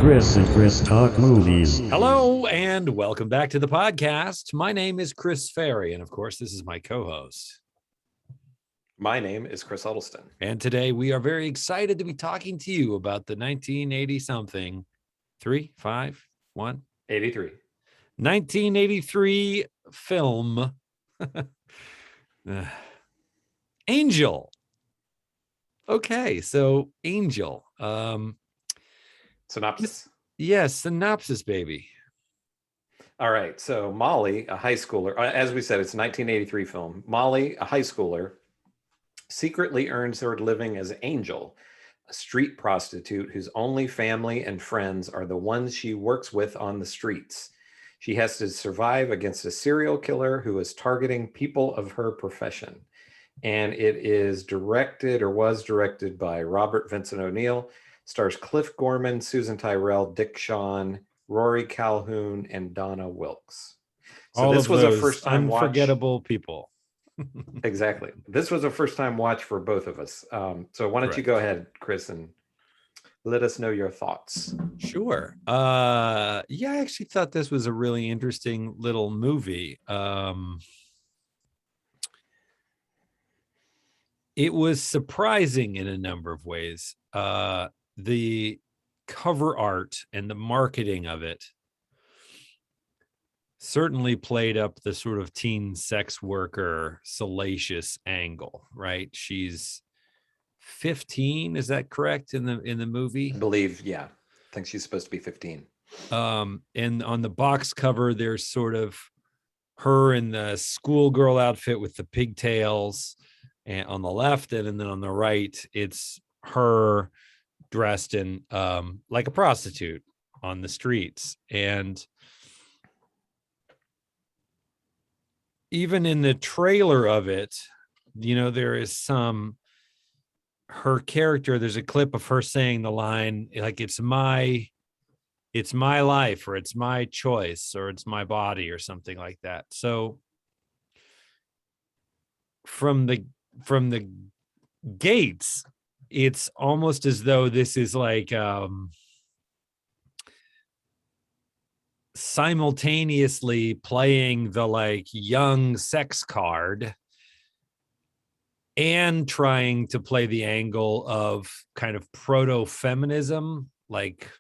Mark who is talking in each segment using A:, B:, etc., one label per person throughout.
A: Chris and Chris Talk Movies.
B: Hello, and welcome back to the podcast. My name is Chris Ferry, and of course, this is my co-host.
C: My name is Chris Huddleston.
B: And today we are very excited to be talking to you about the 1980-something, 1983 film, Angel. Okay, so Angel.
C: Synopsis?
B: Yes, synopsis, baby.
C: All right, so Molly, a high schooler, as we said, it's a 1983 film. Molly, a high schooler, secretly earns her living as Angel, a street prostitute whose only family and friends are the ones she works with on the streets. She has to survive against a serial killer who is targeting people of her profession. And it is directed or was directed by Robert Vincent O'Neill, stars Cliff Gorman, Susan Tyrell, Dick Shawn, Rory Calhoun, and Donna Wilkes.
B: So all this was a first-time unforgettable people.
C: Exactly. This was a first-time watch for both of us. So why don't you go ahead, Chris, and let us know your thoughts.
B: Sure. I actually thought this was a really interesting little movie. It was surprising in a number of ways. The cover art and the marketing of it certainly played up the sort of teen sex worker salacious angle, right? She's 15, is that correct in the movie?
C: I believe, yeah. I think she's supposed to be 15.
B: And on the box cover, there's sort of her in the schoolgirl outfit with the pigtails, and on the left, and then on the right, it's her dressed in like a prostitute on the streets. And even in the trailer of it, there is her character, there's a clip of her saying the line like, it's my life, or it's my choice, or it's my body, or something like that. So from the gates, it's almost as though this is like simultaneously playing the like young sex card and trying to play the angle of kind of proto-feminism, like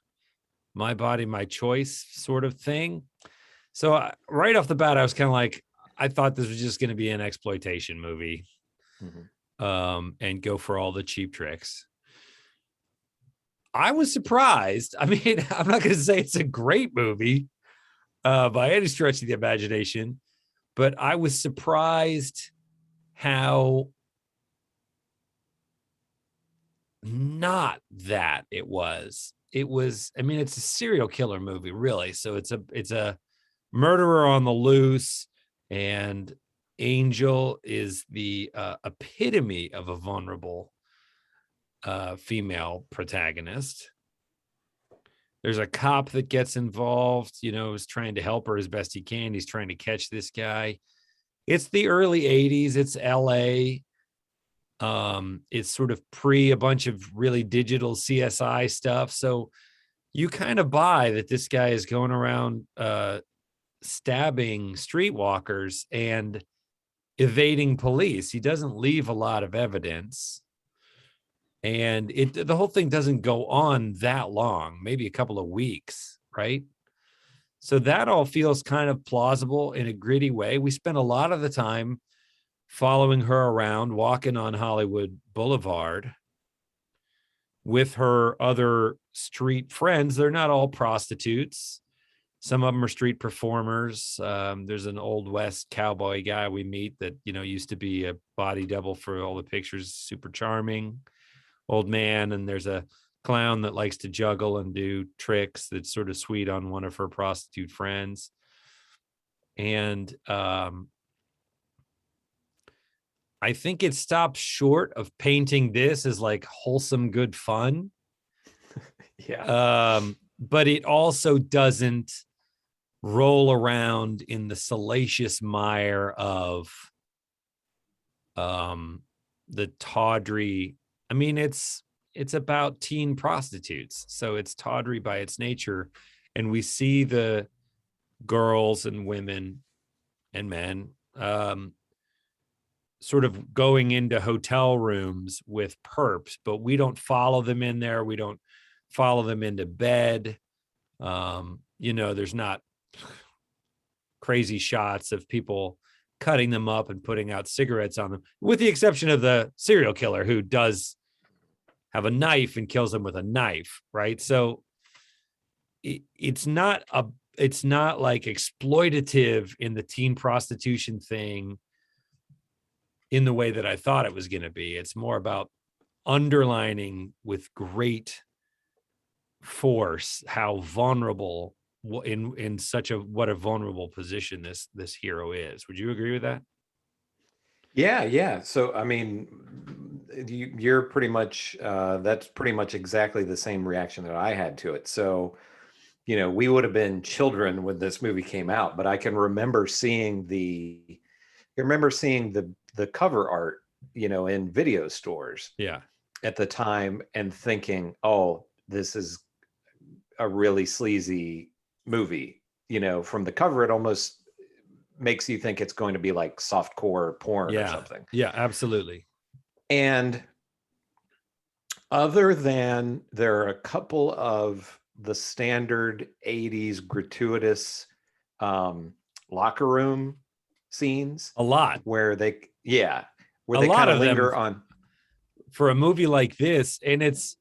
B: my body, my choice sort of thing. So right off the bat, I was kind of like, I thought this was just going to be an exploitation movie. Mm-hmm. And go for all the cheap tricks. I was surprised. I mean, I'm not going to say it's a great movie by any stretch of the imagination, but I was surprised how not that it was. It was, I mean, it's a serial killer movie, really. So it's a murderer on the loose, and Angel is the epitome of a vulnerable female protagonist. There's a cop that gets involved, is trying to help her as best he can. He's trying to catch this guy. It's the early 80s. It's LA. It's sort of pre a bunch of really digital CSI stuff. So you kind of buy that this guy is going around stabbing streetwalkers and evading police. He doesn't leave a lot of evidence, and the whole thing doesn't go on that long, maybe a couple of weeks, right? So that all feels kind of plausible in a gritty way. We spent a lot of the time following her around, walking on Hollywood Boulevard with her other street friends. They're not all prostitutes. Some of them are street performers. There's an Old West cowboy guy we meet that, used to be a body double for all the pictures. Super charming old man. And there's a clown that likes to juggle and do tricks that's sort of sweet on one of her prostitute friends. And I think it stops short of painting this as like wholesome, good fun.
C: Yeah.
B: But it also doesn't roll around in the salacious mire of the tawdry. I mean, it's it's about teen prostitutes. So it's tawdry by its nature. And we see the girls and women and men sort of going into hotel rooms with perps, but we don't follow them in there. We don't follow them into bed. There's not crazy shots of people cutting them up and putting out cigarettes on them, with the exception of the serial killer who does have a knife and kills them with a knife, right? So it's not like exploitative in the teen prostitution thing in the way that I thought it was going to be. It's more about underlining with great force how vulnerable in such what a vulnerable position this hero is. Would you agree with that?
C: Yeah. So, I mean, you're pretty much, that's pretty much exactly the same reaction that I had to it. So, we would have been children when this movie came out, but I can remember seeing the cover art, in video stores.
B: Yeah.
C: At the time, and thinking, oh, this is a really sleazy movie. From the cover, it almost makes you think it's going to be like softcore porn or something.
B: Yeah, absolutely.
C: And other than there are a couple of the standard 80s gratuitous locker room scenes,
B: a lot
C: where they kind of linger on
B: for a movie like this. And it's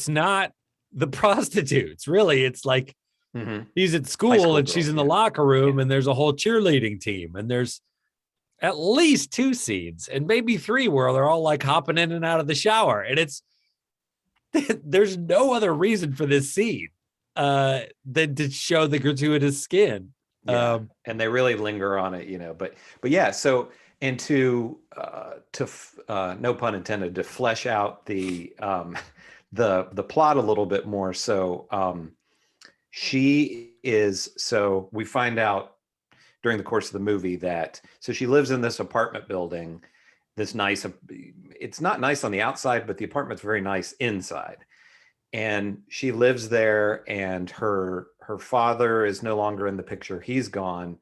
B: not the prostitutes, really. It's like he's at school and she's in the locker room, and there's a whole cheerleading team, and there's at least 2 scenes and maybe 3 where they're all like hopping in and out of the shower, and there's no other reason for this scene than to show the gratuitous skin.
C: And they really linger on it, but yeah. So, and to no pun intended, to flesh out the plot a little bit more. So, we find out during the course of the movie that, so she lives in this apartment building, it's not nice on the outside, but the apartment's very nice inside. And she lives there, and her father is no longer in the picture. He's gone.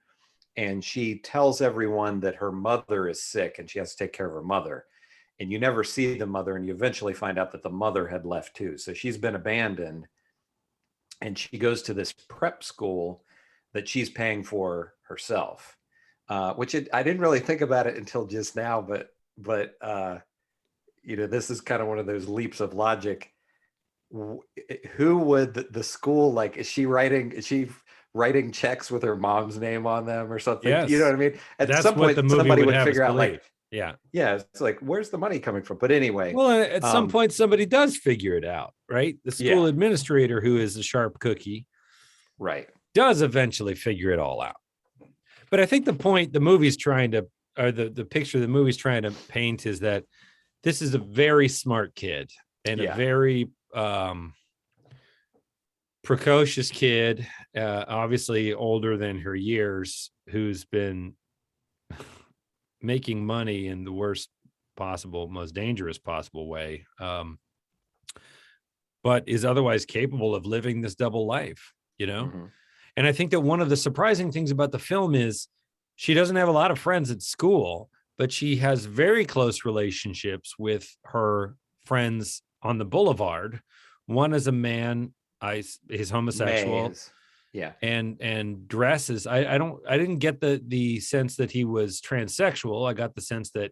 C: And she tells everyone that her mother is sick and she has to take care of her mother. And you never see the mother, and you eventually find out that the mother had left too. So she's been abandoned, and she goes to this prep school that she's paying for herself, which I didn't really think about it until just now, but this is kind of one of those leaps of logic. Who would the school, like, is she writing checks with her mom's name on them or something?
B: Yes.
C: You know what I mean?
B: That's some point somebody would figure out, like, yeah,
C: it's like, where's the money coming from? But anyway,
B: well, at some point somebody does figure it out, right? The school administrator, who is a sharp cookie,
C: right,
B: does eventually figure it all out. But I think the point the movie's trying to, or the picture the movie's trying to paint, is that this is a very smart kid and a very precocious kid, obviously older than her years, who's been making money in the worst possible, most dangerous possible way, but is otherwise capable of living this double life, And I think that one of the surprising things about the film is she doesn't have a lot of friends at school, but she has very close relationships with her friends on the boulevard. One is a man, he's homosexual.
C: Yeah.
B: And dresses. I didn't get the sense that he was transsexual. I got the sense that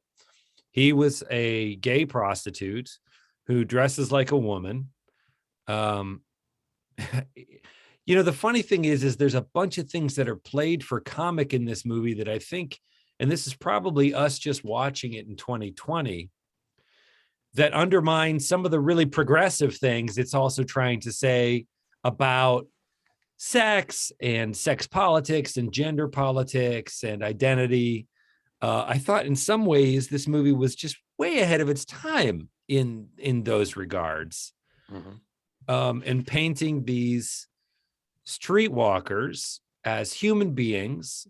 B: he was a gay prostitute who dresses like a woman. The funny thing is there's a bunch of things that are played for comic in this movie that I think, and this is probably us just watching it in 2020, that undermine some of the really progressive things it's also trying to say about sex and sex politics and gender politics and identity. I thought in some ways this movie was just way ahead of its time in those regards. And painting these streetwalkers as human beings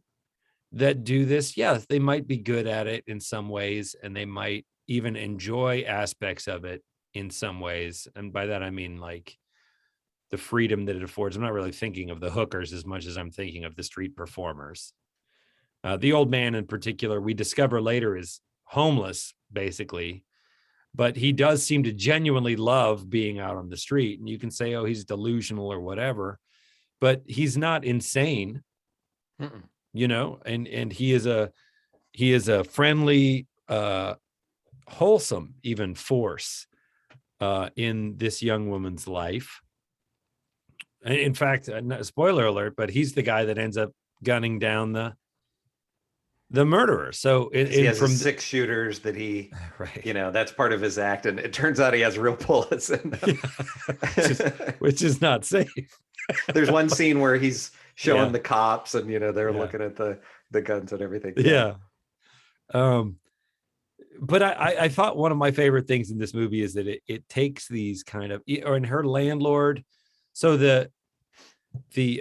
B: that do this. Yes, they might be good at it in some ways, and they might even enjoy aspects of it in some ways. And by that, I mean like the freedom that it affords. I'm not really thinking of the hookers as much as I'm thinking of the street performers. The old man in particular, we discover later, is homeless, basically, but he does seem to genuinely love being out on the street. And you can say, oh, he's delusional or whatever, but he's not insane, you know, and he is a friendly, wholesome, even force in this young woman's life. In fact, spoiler alert, but he's the guy that ends up gunning down the murderer. So
C: he has his 6 shooters that he,
B: right,
C: you know, that's part of his act, and it turns out he has real bullets in them.
B: which is not safe.
C: There's one scene where he's showing the cops, and you know they're looking at the guns and everything.
B: But I thought one of my favorite things in this movie is that it takes these kind of, or in her landlord. So the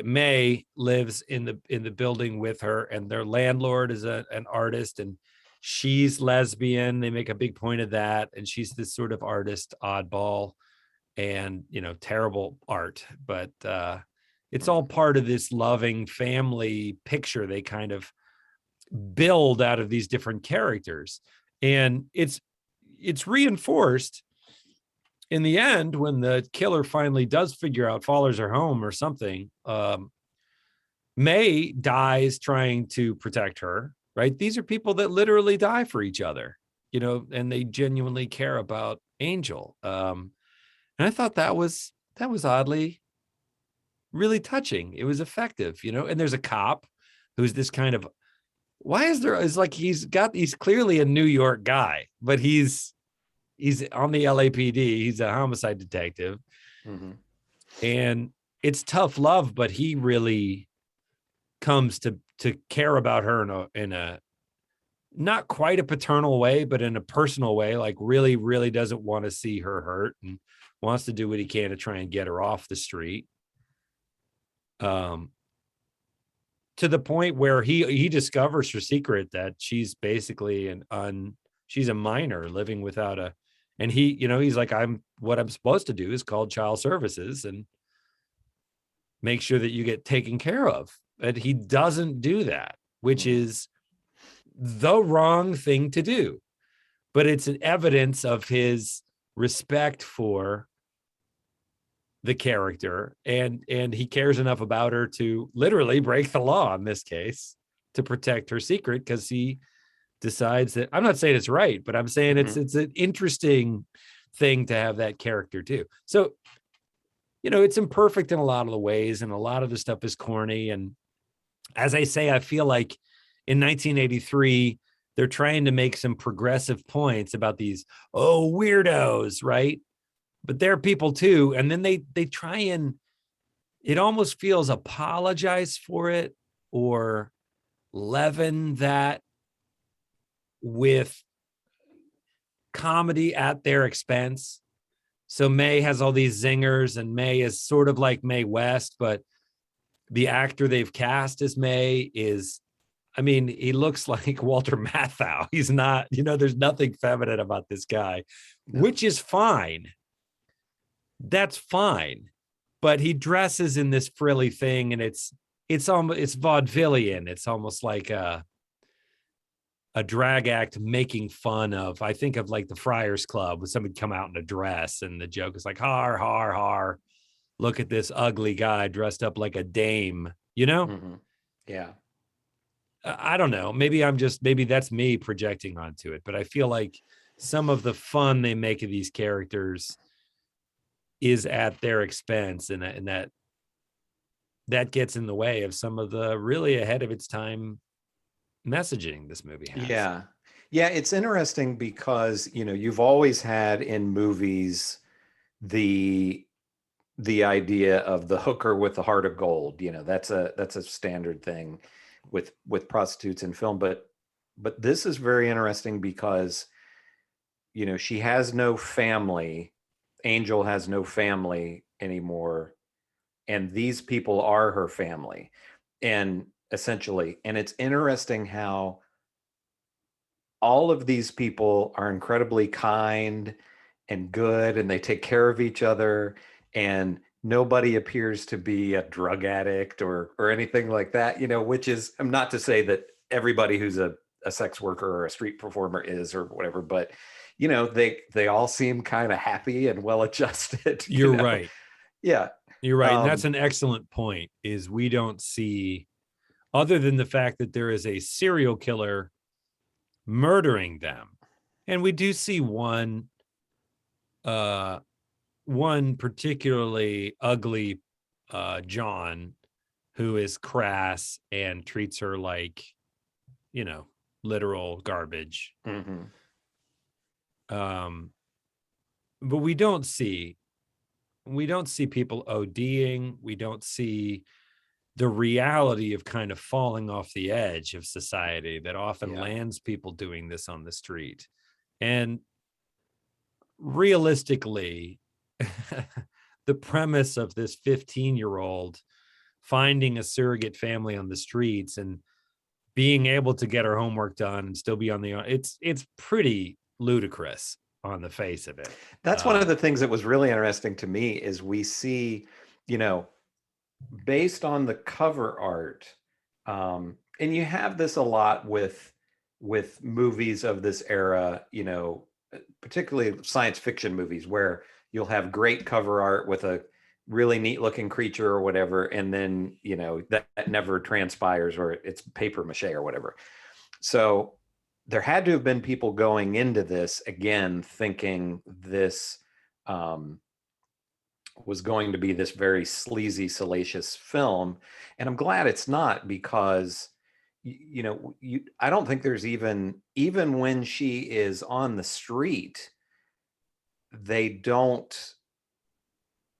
B: May lives in the building with her, and their landlord is an artist, and she's lesbian. They make a big point of that, and she's this sort of artist oddball, and you know, terrible art, but it's all part of this loving family picture they kind of build out of these different characters. And it's reinforced in the end when the killer finally does figure out, follows her home or something. May dies trying to protect her, right? These are people that literally die for each other, you know, and they genuinely care about Angel. And I thought that was oddly really touching. It was effective, you know. And there's a cop who's this kind of, it's like he's clearly a New York guy, but he's on the LAPD. He's a homicide detective. And it's tough love, but he really comes to care about her in a not quite a paternal way, but in a personal way, like really, really doesn't want to see her hurt and wants to do what he can to try and get her off the street. To the point where he discovers her secret, that she's basically she's a minor living without and he, you know, he's like, what I'm supposed to do is call child services and make sure that you get taken care of. But he doesn't do that, which is the wrong thing to do. But it's an evidence of his respect for the character, and he cares enough about her to literally break the law in this case to protect her secret, because he decides that, I'm not saying it's right, but I'm saying it's an interesting thing to have that character too. So, you know, it's imperfect in a lot of the ways, and a lot of the stuff is corny. And as I say, I feel like in 1983 they're trying to make some progressive points about these weirdos, right? But they're people too. And then they try and, it almost feels, apologize for it or leaven that with comedy at their expense. So May has all these zingers, and May is sort of like Mae West, but the actor they've cast as May is, I mean, he looks like Walter Matthau. He's not, you know, there's nothing feminine about this guy, which is fine. That's fine, but he dresses in this frilly thing, and it's vaudevillian. It's almost like a drag act making fun of, I think of like the Friars Club, with somebody come out in a dress, and the joke is like, har, har, har, look at this ugly guy dressed up like a dame, you know?
C: Yeah.
B: I don't know. Maybe that's me projecting onto it, but I feel like some of the fun they make of these characters is at their expense, and that gets in the way of some of the really ahead of its time messaging this movie has.
C: Yeah, it's interesting because, you know, you've always had in movies the idea of the hooker with the heart of gold. You know, that's a standard thing with prostitutes in film, but this is very interesting because, you know, she has no family. Angel has no family anymore, and these people are her family, and essentially, and it's interesting how all of these people are incredibly kind and good, and they take care of each other, and nobody appears to be a drug addict or anything like that, which is, I'm not to say that everybody who's a sex worker or a street performer is or whatever, but they all seem kind of happy and well adjusted.
B: You're right.
C: Yeah.
B: You're right. And that's an excellent point, is we don't see, other than the fact that there is a serial killer murdering them. And we do see one particularly ugly John, who is crass and treats her like, literal garbage.
C: Mm-hmm.
B: But we don't see people ODing. We don't see the reality of kind of falling off the edge of society that often lands people doing this on the street. And realistically, the premise of this 15-year-old finding a surrogate family on the streets and being able to get her homework done and still be on it's pretty ludicrous on the face of it.
C: That's one of the things that was really interesting to me, is we see, based on the cover art, and you have this a lot with movies of this era, particularly science fiction movies, where you'll have great cover art with a really neat looking creature or whatever, and then that never transpires, or it's paper mache or whatever. So there had to have been people going into this again thinking this was going to be this very sleazy, salacious film, and I'm glad it's not, because I don't think there's even when she is on the street, they don't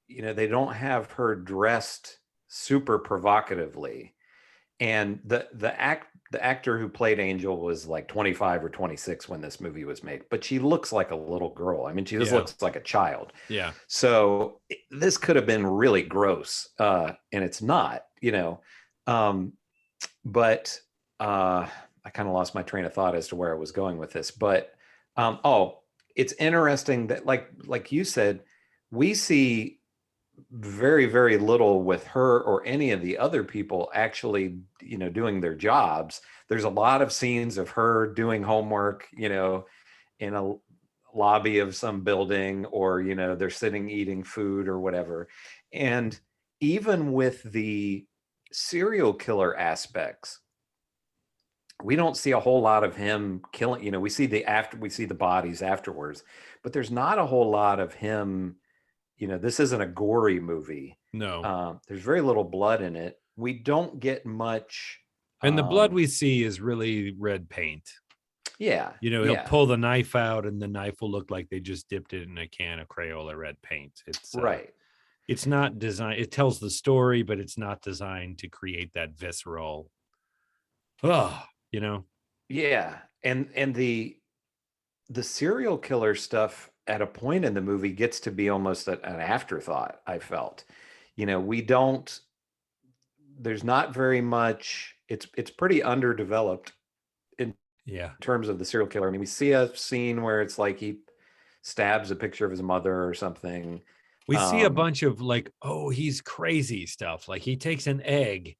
C: have her dressed super provocatively. And the actor who played Angel was like 25 or 26 when this movie was made, but she looks like a little girl. I mean, she just looks like a child.
B: Yeah.
C: So this could have been really gross, and it's not, but I kind of lost my train of thought as to where I was going with this. But it's interesting that, like you said, we see very, very little with her or any of the other people actually, doing their jobs. There's a lot of scenes of her doing homework, in a lobby of some building, or, they're sitting eating food or whatever. And even with the serial killer aspects, we don't see a whole lot of him killing, we see the bodies afterwards, but there's not a whole lot of him. This isn't a gory movie.
B: No.
C: There's very little blood in it. We don't get much.
B: And the blood we see is really red paint.
C: Yeah.
B: He'll pull the knife out, and the knife will look like they just dipped it in a can of Crayola red paint. It's
C: right.
B: It's not designed. It tells the story, but it's not designed to create that visceral.
C: Yeah. And the serial killer stuff at a point in the movie gets to be almost an afterthought, I felt. There's not very much, it's pretty underdeveloped in terms of the serial killer. I mean, we see a scene where it's like he stabs a picture of his mother or something.
B: We see a bunch of he's crazy stuff. Like he takes an egg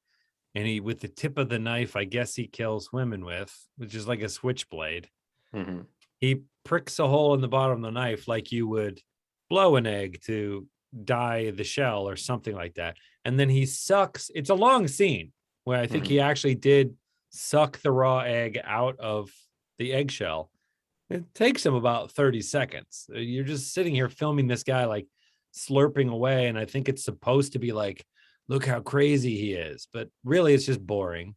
B: and he, with the tip of the knife, I guess he kills women with, which is like a switchblade.
C: Mm-hmm.
B: He pricks a hole in the bottom of the knife like you would blow an egg to dye the shell or something like that. And then he sucks. It's a long scene where I think he actually did suck the raw egg out of the eggshell. It takes him about 30 seconds. You're just sitting here filming this guy like slurping away. And I think it's supposed to be like, look how crazy he is. But really, it's just boring.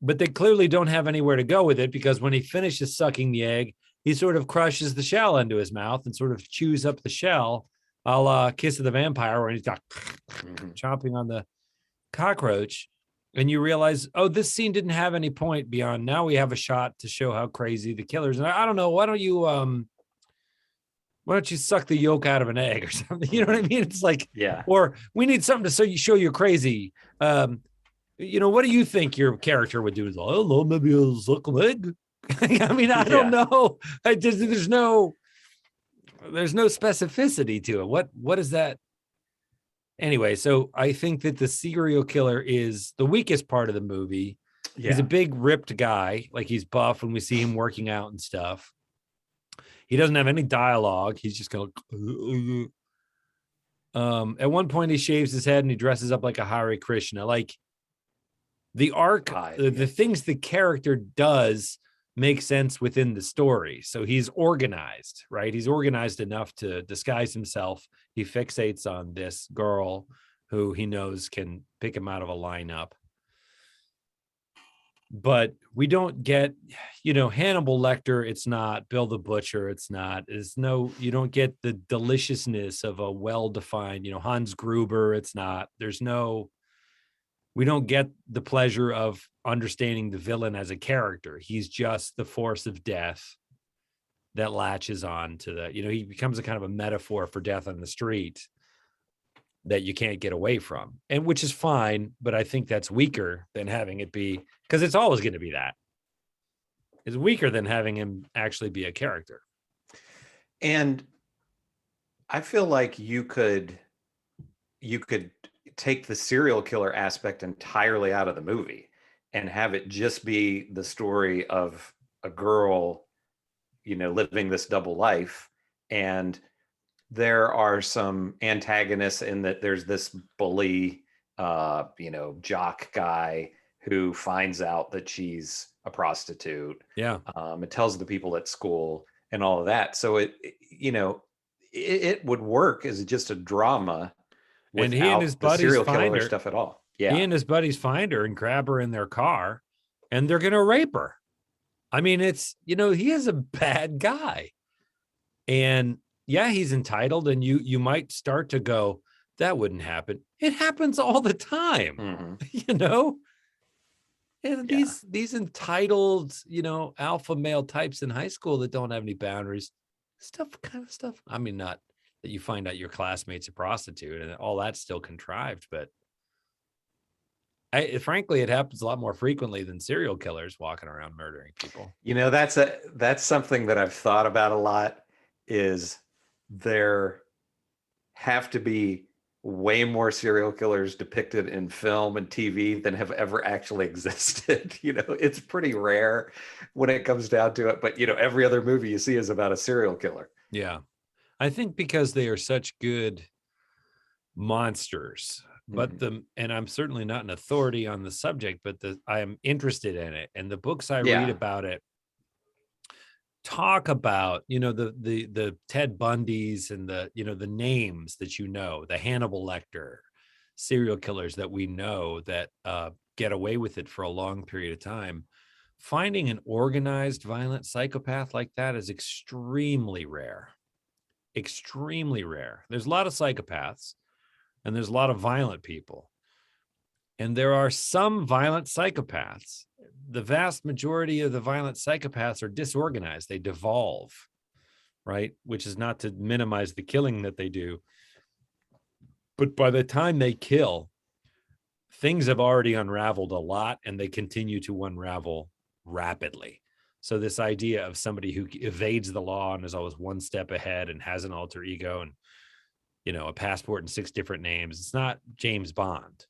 B: But they clearly don't have anywhere to go with it, because when he finishes sucking the egg, he sort of crushes the shell into his mouth and sort of chews up the shell, a la Kiss of the Vampire, when he's got chomping on the cockroach. And you realize, this scene didn't have any point beyond, now we have a shot to show how crazy the killer's. And I don't know, why don't you suck the yolk out of an egg or something? You know what I mean? It's like, or we need something to show you're crazy. What do you think your character would do? I don't know, maybe I'll suck an egg. I mean, I don't know. There's no, there's no specificity to it. What is that? Anyway, so I think that the serial killer is the weakest part of the movie.
C: Yeah.
B: He's a big ripped guy, like he's buff when we see him working out and stuff. He doesn't have any dialogue. He's just going at one point he shaves his head and he dresses up like a Hare Krishna. Like the arc, the things the character does make sense within the story. So he's organized, right? He's organized enough to disguise himself. He fixates on this girl who he knows can pick him out of a lineup. But we don't get, Hannibal Lecter, it's not. Bill the Butcher, it's not. You don't get the deliciousness of a well-defined, Hans Gruber, it's not. We don't get the pleasure of understanding the villain as a character. He's just the force of death that latches on to he becomes a kind of a metaphor for death on the street that you can't get away from, and which is fine, but I think that's weaker than having it be, because it's always going to be that. It's weaker than having him actually be a character.
C: And I feel like you could take the serial killer aspect entirely out of the movie and have it just be the story of a girl, living this double life. And there are some antagonists in that there's this bully, jock guy who finds out that she's a prostitute.
B: Yeah.
C: It tells the people at school and all of that. So it would work as just a drama without
B: and he and his
C: the
B: buddies
C: serial
B: find
C: killer
B: her
C: stuff at all. Yeah.
B: He and his buddies find her and grab her in their car, and they're going to rape her. I mean, it's, he is a bad guy. And yeah, he's entitled, and you might start to go, that wouldn't happen. It happens all the time,
C: Mm-hmm.
B: And these entitled, alpha male types in high school that don't have any boundaries, stuff. I mean, not that you find out your classmate's a prostitute and all that's still contrived, but frankly, it happens a lot more frequently than serial killers walking around murdering people.
C: That's something that I've thought about a lot, is there have to be way more serial killers depicted in film and TV than have ever actually existed. It's pretty rare when it comes down to it, but every other movie you see is about a serial killer.
B: Yeah. I think because they are such good monsters, but and I'm certainly not an authority on the subject, but I am interested in it. And the books I read about it talk about, the Ted Bundys and the names that, the Hannibal Lecter serial killers that we know that get away with it for a long period of time. Finding an organized violent psychopath like that is extremely rare. Extremely rare. There's a lot of psychopaths and there's a lot of violent people. And there are some violent psychopaths. The vast majority of the violent psychopaths are disorganized. They devolve, right? Which is not to minimize the killing that they do. But by the time they kill, things have already unraveled a lot, and they continue to unravel rapidly. So this idea of somebody who evades the law and is always one step ahead and has an alter ego and, a passport and 6 different names, it's not James Bond.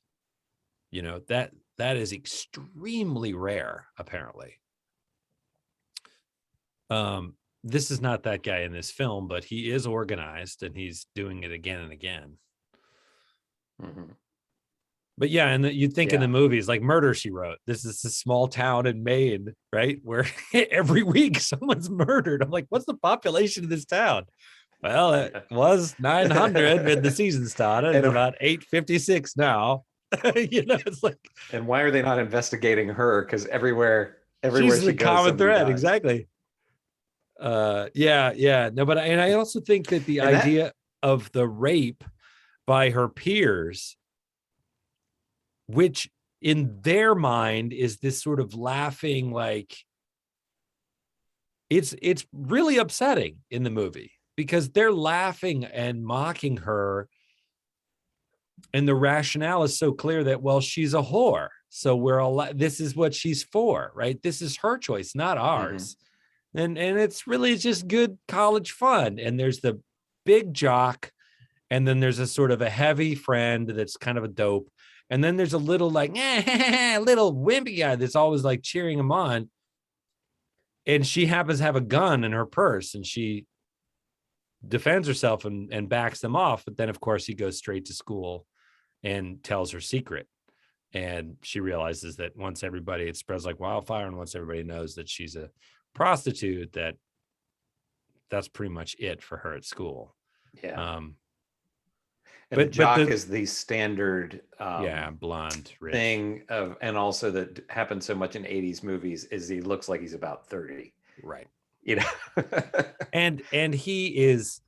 B: That is extremely rare, apparently. This is not that guy in this film, but he is organized and he's doing it again and again.
C: Mm-hmm.
B: But yeah, and you'd think in the movies like Murder, She Wrote, this is a small town in Maine, right? Where every week someone's murdered. I'm like, what's the population of this town? Well, it was 900 when the season started, and about 856 now. It's like,
C: and why are they not investigating her? Because everywhere
B: she's
C: she
B: the
C: goes,
B: common thread.
C: dies.
B: Exactly. No, but I also think that the idea of the rape by her peers, which in their mind is this sort of laughing, like it's really upsetting in the movie because they're laughing and mocking her. And the rationale is so clear that, well, she's a whore. So this is what she's for, right? This is her choice, not ours. and it's really just good college fun. And there's the big jock, and then there's a sort of a heavy friend that's kind of a dope, and then there's a little like little wimpy guy that's always like cheering him on. And she happens to have a gun in her purse, and she defends herself and backs them off. But then, of course, he goes straight to school and tells her secret. And she realizes that once everybody, it spreads like wildfire. And once everybody knows that she's a prostitute, that's pretty much it for her at school.
C: Yeah.
B: And
C: but the jock is the standard
B: blonde rich
C: thing of, and also that happens so much in 80s movies is he looks like he's about 30.
B: Right.
C: You know.
B: and he is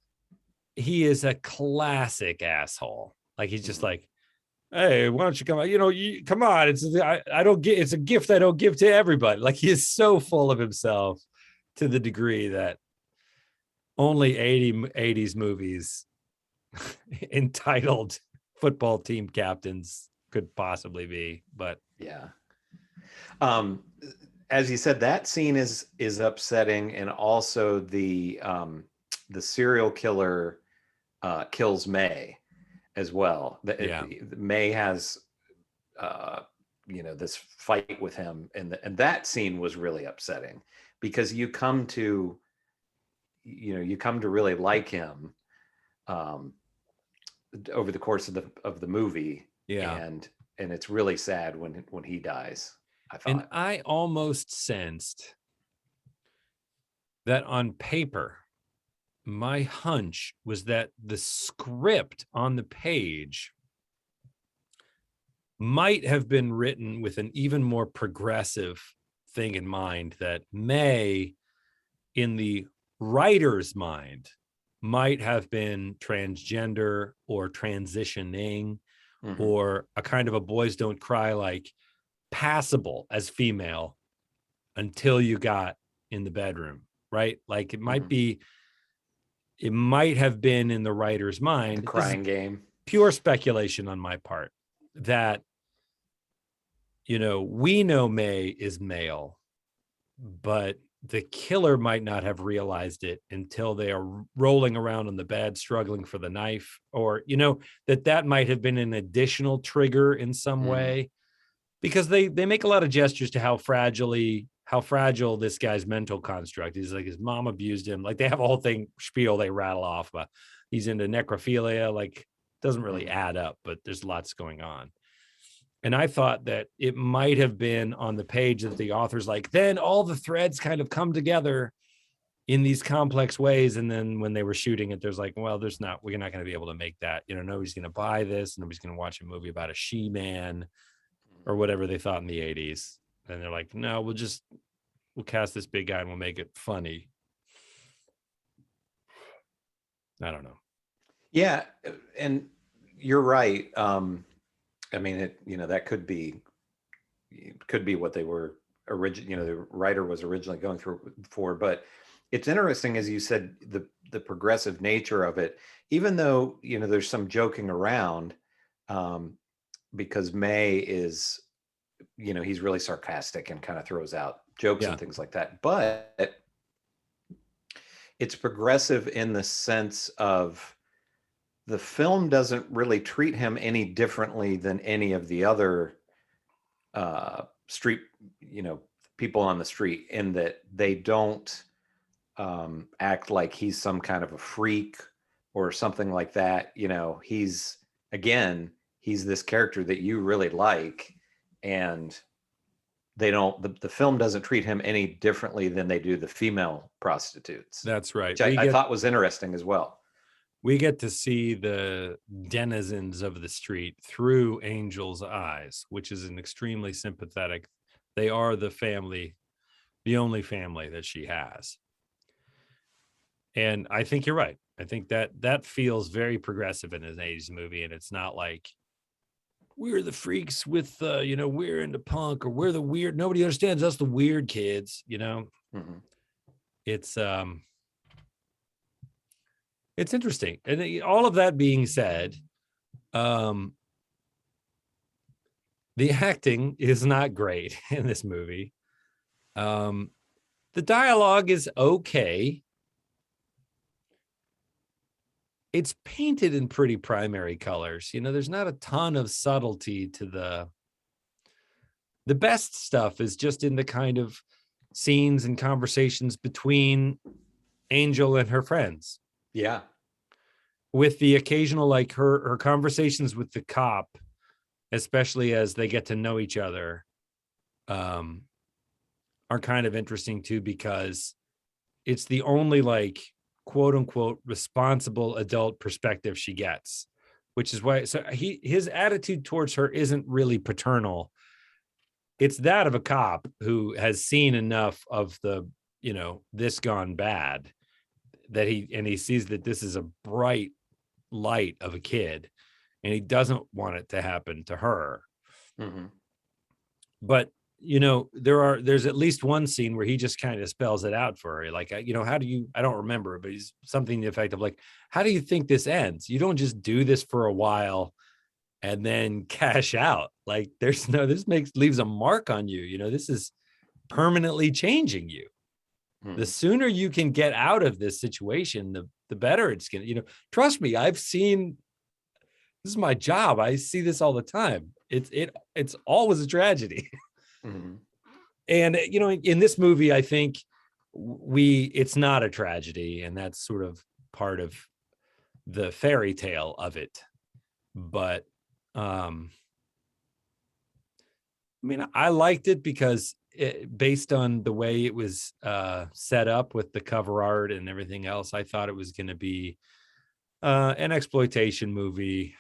B: a classic asshole. Like he's just like, hey, why don't you come out? Come on. I don't get, it's a gift I don't give to everybody. Like he is so full of himself to the degree that only 80s movies entitled football team captains could possibly be. But
C: yeah. As you said, that scene is upsetting, and also the serial killer kills May as well. May has this fight with him, and that scene was really upsetting because you come to really like him over the course of the movie.
B: Yeah.
C: And it's really sad when he dies, I thought.
B: And I almost sensed that on paper, my hunch was that the script on the page might have been written with an even more progressive thing in mind, that May, in the writer's mind, might have been transgender or transitioning, or a kind of a boys don't cry, like passable as female until you got in the bedroom, right? Like it might be, it might have been in the writer's mind,
C: the crying game,
B: pure speculation on my part, that we know May is male, but the killer might not have realized it until they are rolling around on the bed struggling for the knife, or that might have been an additional trigger in some way, because they make a lot of gestures to how fragile this guy's mental construct. He's like, his mom abused him. Like they have a whole thing spiel they rattle off, but he's into necrophilia. Like doesn't really add up, but there's lots going on. And I thought that it might have been on the page that the author's like, then all the threads kind of come together in these complex ways. And then when they were shooting it, there's like, well, we're not going to be able to make that, nobody's going to buy this. Nobody's going to watch a movie about a she-man or whatever they thought in the 80s. And they're like, no, we'll cast this big guy and we'll make it funny. I don't know.
C: Yeah. And you're right. I mean, that could be what they were originally, the writer was originally going for, but it's interesting, as you said, the progressive nature of it, even though, there's some joking around, because May is, he's really sarcastic and kind of throws out jokes and things like that, but it's progressive in the sense of the film doesn't really treat him any differently than any of the other street, people on the street, in that they don't act like he's some kind of a freak or something like that. He's this character that you really like, and the film doesn't treat him any differently than they do the female prostitutes.
B: That's right.
C: Which I thought was interesting as well.
B: We get to see the denizens of the street through Angel's eyes, which is an extremely sympathetic. They are the family, the only family that she has. And I think you're right. I think that feels very progressive in an 80s movie. And it's not like we're the freaks with, we're into punk, or we're the weird, nobody understands us, the weird kids, It's interesting. And all of that being said, the acting is not great in this movie. The The dialogue is okay. It's painted in pretty primary colors. There's not a ton of subtlety to the best stuff is just in the kind of scenes and conversations between Angel and her friends.
C: Yeah.
B: With the occasional, like her conversations with the cop, especially as they get to know each other, are kind of interesting too, because it's the only like quote unquote responsible adult perspective she gets, which is why his attitude towards her isn't really paternal. It's that of a cop who has seen enough of the, this gone bad, that he sees that this is a bright light of a kid and he doesn't want it to happen to her.
C: Mm-hmm.
B: But there's at least one scene where he just kind of spells it out for her, like, how do you, I don't remember, but he's something to the effect of like, how do you think this ends? You don't just do this for a while and then cash out. Like this leaves a mark on you. This is permanently changing you.
C: Mm-hmm.
B: The sooner you can get out of this situation, the better it's gonna, trust me, I've seen, this is my job. I see this all the time. It's always a tragedy.
C: Mm-hmm.
B: And, in this movie, I think it's not a tragedy, and that's sort of part of the fairy tale of it. But, I liked it because based on the way it was set up with the cover art and everything else, I thought it was going to be an exploitation movie,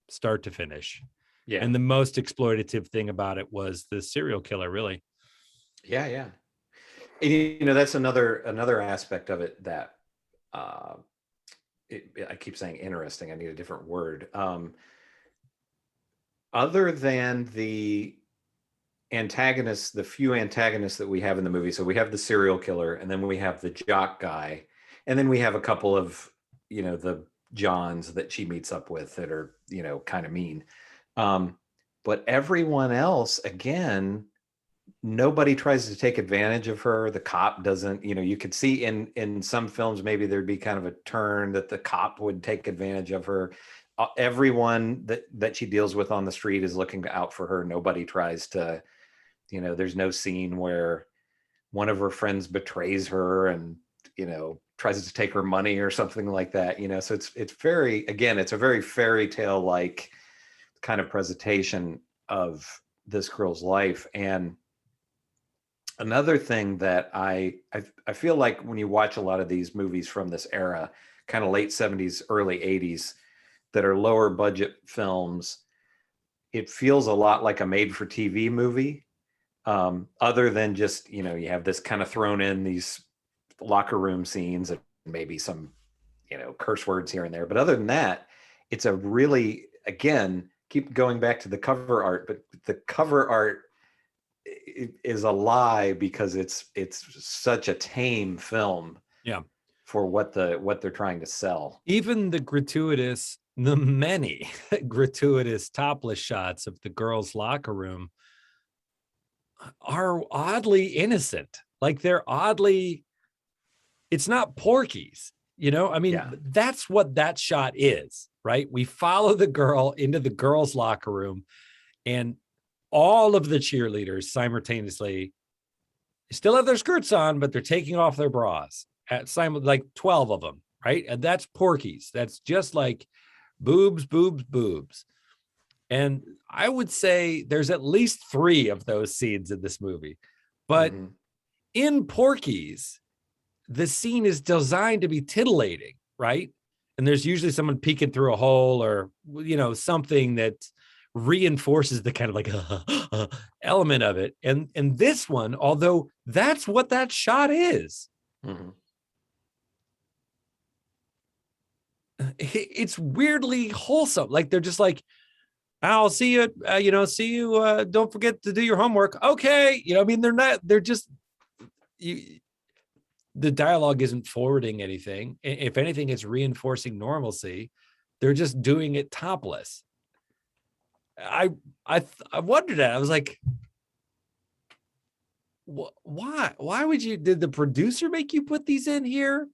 B: start to finish.
C: Yeah.
B: And the most exploitative thing about it was the serial killer, really.
C: Yeah. And, that's another aspect of it that I keep saying interesting. I need a different word. Other than the antagonists, the few antagonists that we have in the movie. So we have the serial killer, and then we have the jock guy, and then we have a couple of, the Johns that she meets up with that are, kind of mean. But everyone else, again, nobody tries to take advantage of her. The cop doesn't, you could see in some films, maybe there'd be kind of a turn that the cop would take advantage of her. Everyone that she deals with on the street is looking out for her. Nobody tries to, there's no scene where one of her friends betrays her and, tries to take her money or something like that, so it's very, again, it's a very fairy tale like kind of presentation of this girl's life. And another thing that I feel like when you watch a lot of these movies from this era, kind of late 70s, early 80s, that are lower budget films, it feels a lot like a made for TV movie. Other than just, you have this kind of thrown in these locker room scenes and maybe some, curse words here and there. But other than that, it's a really, again, keep going back to the cover art, but the cover art is a lie because it's such a tame film.
B: Yeah.
C: For what they're trying to sell.
B: Even the many gratuitous topless shots of the girls' locker room are oddly innocent. Like it's not Porky's,
C: Yeah.
B: That's what that shot is, right? We follow the girl into the girls' locker room, and all of the cheerleaders simultaneously still have their skirts on, but they're taking off their bras like 12 of them, right? And that's Porky's. That's just like boobs. And I would say there's at least 3 of those scenes in this movie. But in Porky's, the scene is designed to be titillating, right? And there's usually someone peeking through a hole or, something that reinforces the kind of like element of it. And this one, although that's what that shot is, it's weirdly wholesome. Like they're just like, I'll see you, don't forget to do your homework. Okay. They're just, the dialogue isn't forwarding anything. If anything, it's reinforcing normalcy. They're just doing it topless. I wondered that. I was like, Why would you, did the producer make you put these in here?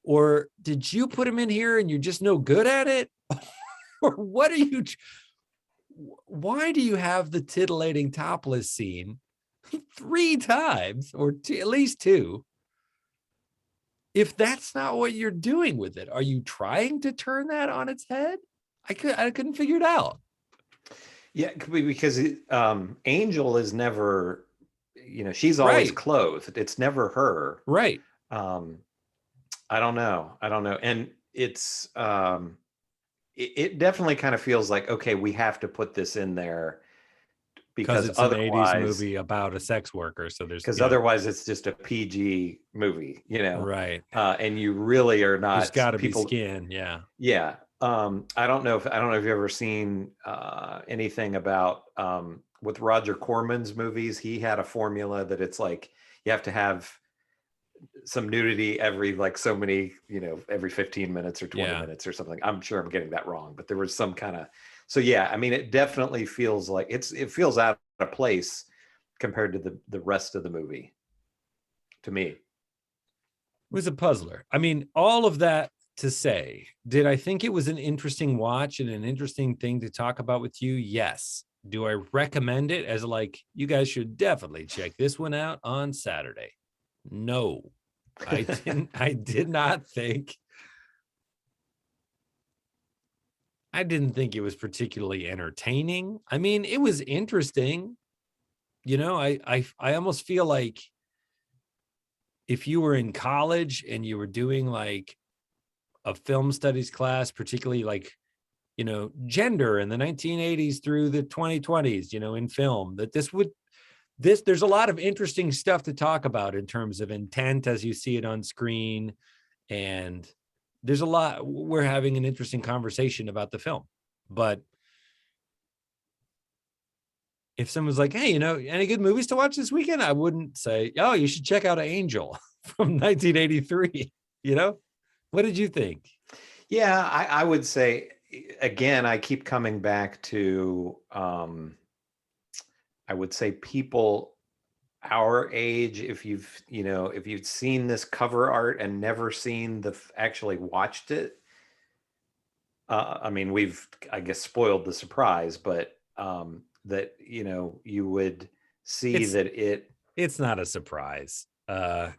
B: Or did you put them in here and you're just no good at it? Or what are you, why do you have the titillating topless scene 3 times or at least 2? If that's not what you're doing with it, are you trying to turn that on its head? I couldn't figure it out.
C: Yeah, because Angel is never, she's always
B: Right.
C: clothed. It's never her.
B: Right.
C: I don't know. And it's it definitely kind of feels like, okay, we have to put this in there because
B: it's an 80s
C: otherwise,
B: movie about a sex worker. So
C: because otherwise it's just a PG movie,
B: right.
C: And you really are not.
B: There's got to be
C: people.
B: skin. Yeah.
C: Yeah. I don't know if you've ever seen anything about with Roger Corman's movies. He had a formula that it's like you have to have some nudity every like so many, every 15 minutes or 20 minutes or something. I'm sure I'm getting that wrong, but there was some kind of, so yeah, I mean, it definitely feels like it feels out of place compared to the rest of the movie to me.
B: It was a puzzler. I mean, all of that to say, did I think it was an interesting watch and an interesting thing to talk about with you? Yes. Do I recommend it as like, you guys should definitely check this one out on Saturday? No, I didn't. I didn't think it was particularly entertaining. I mean, it was interesting. I almost feel like if you were in college and you were doing like a film studies class, particularly like, gender in the 1980s through the 2020s, in film, that there's a lot of interesting stuff to talk about in terms of intent as you see it on screen. And there's a lot, we're having an interesting conversation about the film. But if someone's like, hey, any good movies to watch this weekend? I wouldn't say, oh, you should check out Angel from 1983. What did you think?
C: Yeah, I would say, again, I keep coming back to, I would say people our age, if you've seen this cover art and never seen actually watched it, I mean, we've, I guess, spoiled the surprise, but that, you would see
B: it's not a surprise. The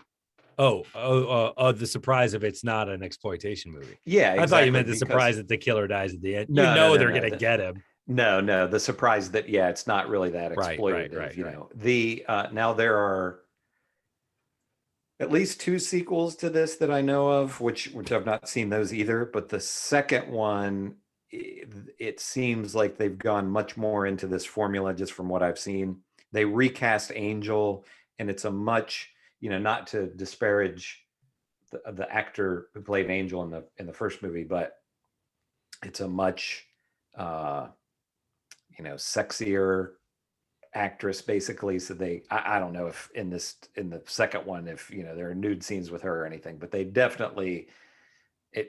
B: surprise of it's not an exploitation movie.
C: Yeah, exactly.
B: I thought you meant the surprise that the killer dies at the end.
C: No,
B: they're gonna get him.
C: No, the surprise that it's not really that exploitative.
B: Right.
C: Now there are at least 2 sequels to this that I know of, which I've not seen those either. But the second one, it seems like they've gone much more into this formula just from what I've seen. They recast Angel, and it's a much, not to disparage the actor who played Angel in the first movie, but it's a much sexier actress, basically. So I don't know if in the second one, if there are nude scenes with her or anything, but they definitely,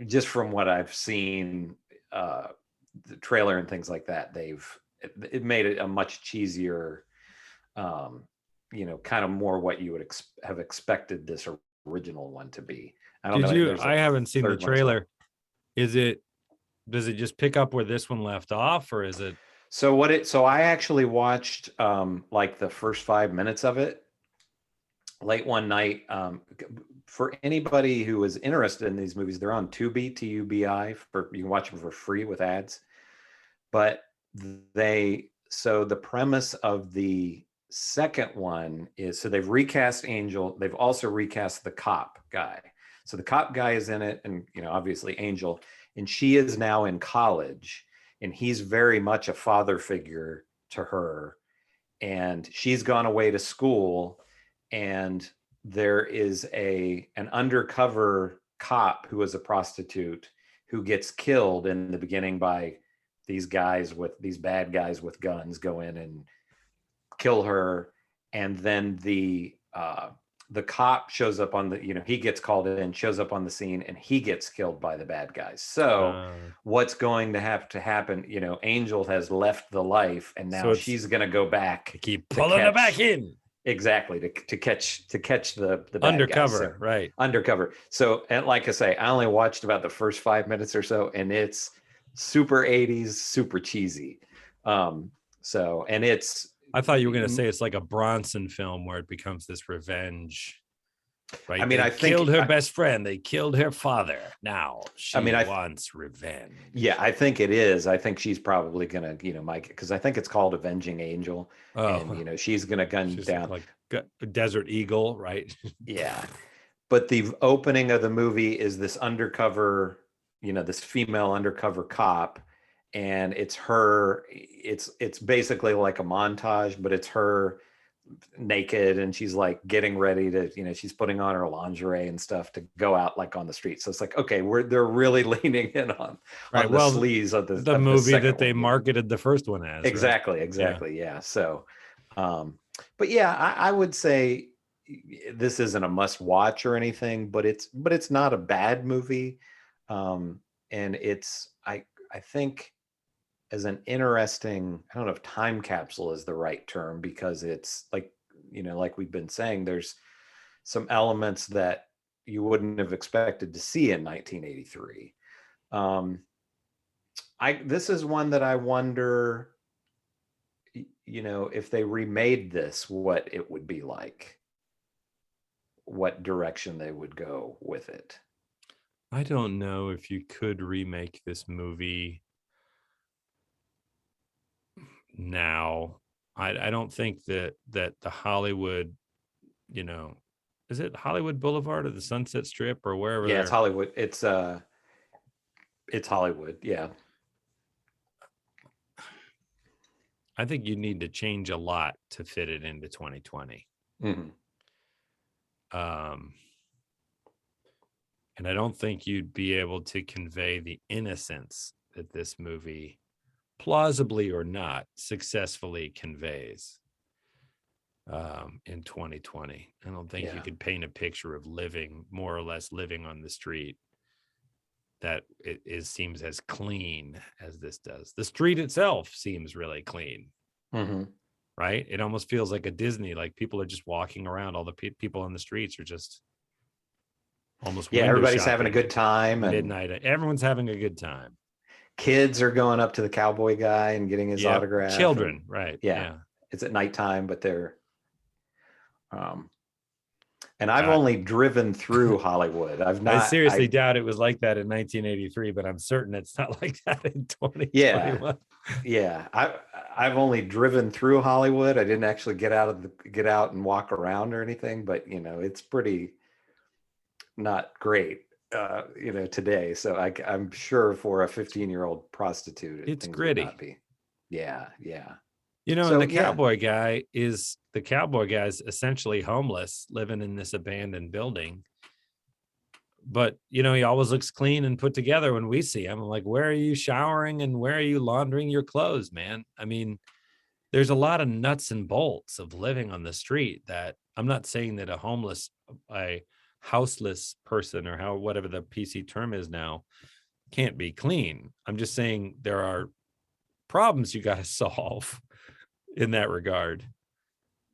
C: just from what I've seen, the trailer and things like that, it made it a much cheesier, kind of more what you would have expected this original one to be. I don't know.
B: I haven't seen the trailer. Does it just pick up where this one left off, or is it?
C: So I actually watched like the first 5 minutes of it late one night. For anybody who is interested in these movies, they're on Tubi, Tubi, you can watch them for free with ads. But the premise of the second one is, so they've recast Angel, they've also recast the cop guy. So the cop guy is in it, and obviously Angel, and she is now in college. And he's very much a father figure to her. And she's gone away to school. And there is an undercover cop who is a prostitute who gets killed in the beginning by these bad guys with guns go in and kill her. And then the cop shows up on he gets called in, shows up on the scene, and he gets killed by the bad guys. So what's going to have to happen? Angel has left the life, and now she's going to go back.
B: Keep pulling her back in.
C: exactly, to catch the bad guys.
B: Undercover,
C: So,
B: right?
C: undercover. So, and like I say, I only watched about the first 5 minutes or so, and it's super 80s, super cheesy. So, and it's,
B: I thought you were going to say it's like a Bronson film where it becomes this revenge, right?
C: I mean,
B: They
C: I think
B: killed her best friend. They killed her father. Now she
C: I mean,
B: wants revenge.
C: yeah, I think it is. I think she's probably gonna, Mike, because I think it's called Avenging Angel, and
B: Oh,
C: she's gonna gun
B: she's
C: down.
B: like a desert eagle, right?
C: Yeah, but the opening of the movie is this undercover, this female undercover cop, and it's her. It's basically like a montage, but it's her naked, and she's like getting ready to, she's putting on her lingerie and stuff to go out like on the street. So it's like, okay, they're really leaning in on
B: Right.
C: the
B: Well,
C: sleaze of
B: the
C: the
B: movie
C: second
B: that they
C: one.
B: marketed the first one as,
C: Exactly,
B: right?
C: exactly. Yeah. So, but yeah, I would say this isn't a must watch or anything, but it's not a bad movie. And it's, I think, as an interesting, I don't know if time capsule is the right term, because it's like, like we've been saying, there's some elements that you wouldn't have expected to see in 1983. This is one that I wonder, if they remade this, what it would be like, what direction they would go with it.
B: I don't know if you could remake this movie now. I don't think that the Hollywood, is it Hollywood Boulevard or the Sunset Strip or wherever
C: Yeah, it's
B: they're
C: Hollywood. It's Hollywood. Yeah.
B: I think you need to change a lot to fit it into 2020.
C: Mm-hmm.
B: And I don't think you'd be able to convey the innocence that this movie, plausibly or not, successfully conveys in 2020. I don't think you could paint a picture of more or less living on the street that seems as clean as this does. The street itself seems really clean.
C: Mm-hmm.
B: Right? It almost feels like a Disney, like people are just walking around. All the people on the streets are just almost
C: Everybody's having a good time, and
B: midnight. Everyone's having a good time.
C: kids are going up to the cowboy guy and getting his autograph.
B: Children, right?
C: Yeah, it's at nighttime, but they're and I've only driven through Hollywood. I've not.
B: I seriously doubt it was like that in 1983, but I'm certain it's not like that in 2021.
C: Yeah. I've only driven through Hollywood. I didn't actually get out and walk around or anything, but it's pretty not great, today. So I'm sure for a 15-year-old prostitute,
B: it's
C: things
B: gritty.
C: would not be. Yeah.
B: And the cowboy guy is essentially homeless, living in this abandoned building. But, he always looks clean and put together when we see him. I'm like, where are you showering and where are you laundering your clothes, man? I mean, there's a lot of nuts and bolts of living on the street that I'm not saying that a houseless person, or whatever the PC term is now, can't be clean. I'm just saying there are problems you got to solve in that regard.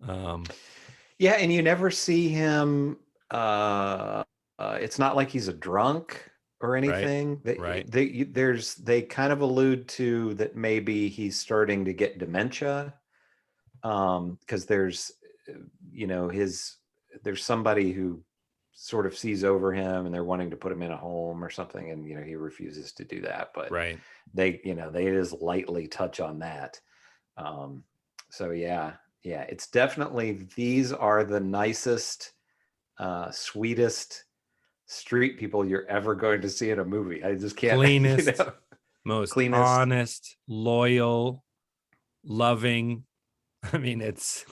C: And you never see him. It's not like he's a drunk or anything.
B: Right.
C: They kind of allude to that maybe he's starting to get dementia, because there's there's somebody who sort of sees over him, and they're wanting to put him in a home or something, and he refuses to do that. But they just lightly touch on that. So it's definitely, these are the nicest, sweetest street people you're ever going to see in a movie. I just can't.
B: Cleanest, most honest, loyal, loving. I mean, it's